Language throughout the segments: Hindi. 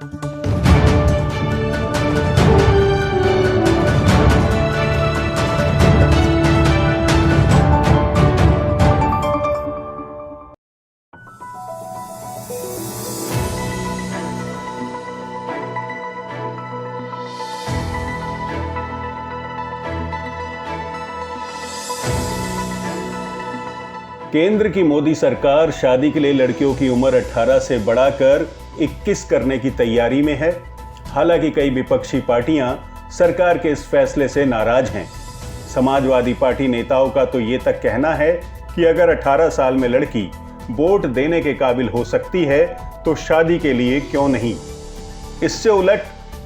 केंद्र की मोदी सरकार शादी के लिए लड़कियों की उम्र 18 से बढ़ाकर 21 करने की तैयारी में है। हालांकि कई विपक्षी पार्टियां सरकार के इस फैसले से नाराज हैं। समाजवादी पार्टी नेताओं का तो ये तक कहना है कि अगर 18 साल में लड़की वोट देने के काबिल हो सकती है तो शादी के लिए क्यों नहीं। इससे उलट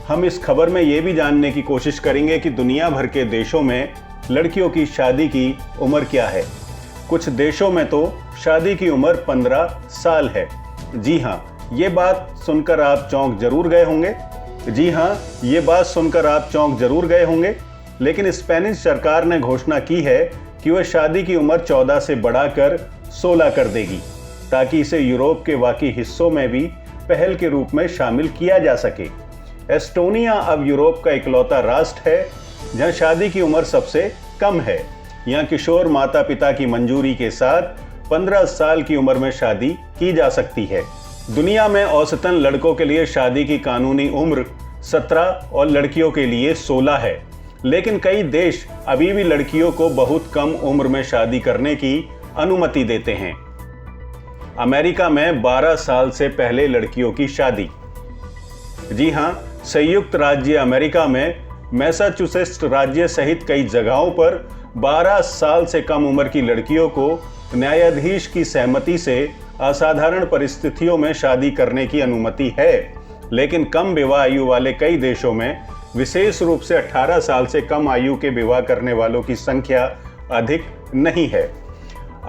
हम इस खबर में ये भी जानने की कोशिश करेंगे कि दुनिया भर के देशों में लड़कियों की शादी की उम्र क्या है। कुछ देशों में तो शादी की उम्र 15 साल है। जी हाँ, ये बात सुनकर आप चौंक जरूर गए होंगे। लेकिन स्पेनिश सरकार ने घोषणा की है कि वह शादी की उम्र 14 से बढ़ाकर 16 कर देगी, ताकि इसे यूरोप के बाकी हिस्सों में भी पहल के रूप में शामिल किया जा सके। एस्टोनिया अब यूरोप का इकलौता राष्ट्र है जहां शादी की उम्र सबसे कम है। यहाँ किशोर माता पिता की मंजूरी के साथ 15 साल की उम्र में शादी की जा सकती है। दुनिया में औसतन लड़कों के लिए शादी की कानूनी उम्र 17 और लड़कियों के लिए 16 है। लेकिन कई देश अभी भी लड़कियों को बहुत कम उम्र में शादी करने की अनुमति देते हैं। अमेरिका में 12 साल से पहले लड़कियों की शादी। जी हाँ, संयुक्त राज्य अमेरिका में मैसाचुसेट्स राज्य सहित कई जगहों पर 12 साल से कम उम्र की लड़कियों को न्यायाधीश की सहमति से असाधारण परिस्थितियों में शादी करने की अनुमति है। लेकिन कम विवाह आयु वाले कई देशों में, विशेष रूप से 18 साल से कम आयु के विवाह करने वालों की संख्या अधिक नहीं है।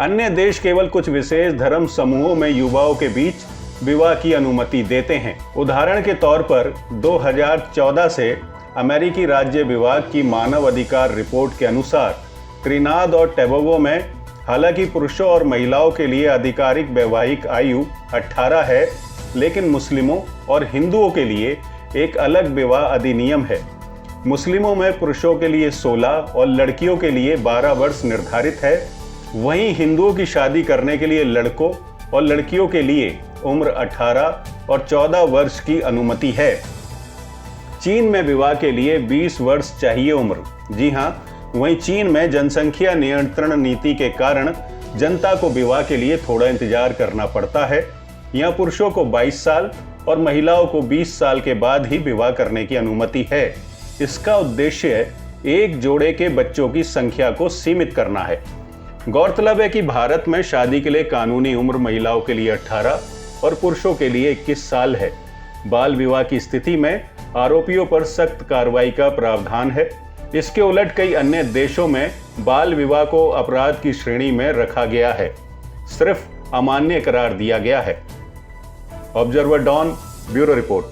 अन्य देश केवल कुछ विशेष धर्म समूहों में युवाओं के बीच विवाह की अनुमति देते हैं। उदाहरण के तौर पर 2014 से अमेरिकी राज्य विभाग की मानव अधिकार रिपोर्ट के अनुसार त्रिनाद और टोबैगो में हालांकि पुरुषों और महिलाओं के लिए आधिकारिक वैवाहिक आयु 18 है, लेकिन मुस्लिमों और हिंदुओं के लिए एक अलग विवाह अधिनियम है। मुस्लिमों में पुरुषों के लिए 16 और लड़कियों के लिए 12 वर्ष निर्धारित है। वहीं हिंदुओं की शादी करने के लिए लड़कों और लड़कियों के लिए उम्र 18 और 14 वर्ष की अनुमति है। चीन में विवाह के लिए 20 वर्ष चाहिए उम्र। जी हाँ, वहीं चीन में जनसंख्या नियंत्रण नीति के कारण जनता को विवाह के लिए थोड़ा इंतजार करना पड़ता है। यहाँ पुरुषों को 22 साल और महिलाओं को 20 साल के बाद ही विवाह करने की अनुमति है। इसका उद्देश्य एक जोड़े के बच्चों की संख्या को सीमित करना है। गौरतलब है कि भारत में शादी के लिए कानूनी उम्र महिलाओं के लिए 18 और पुरुषों के लिए 21 साल है। बाल विवाह की स्थिति में आरोपियों पर सख्त कार्रवाई का प्रावधान है। इसके उलट कई अन्य देशों में बाल विवाह को अपराध की श्रेणी में रखा गया है, सिर्फ अमान्य करार दिया गया है। Observer Dawn, bureau report.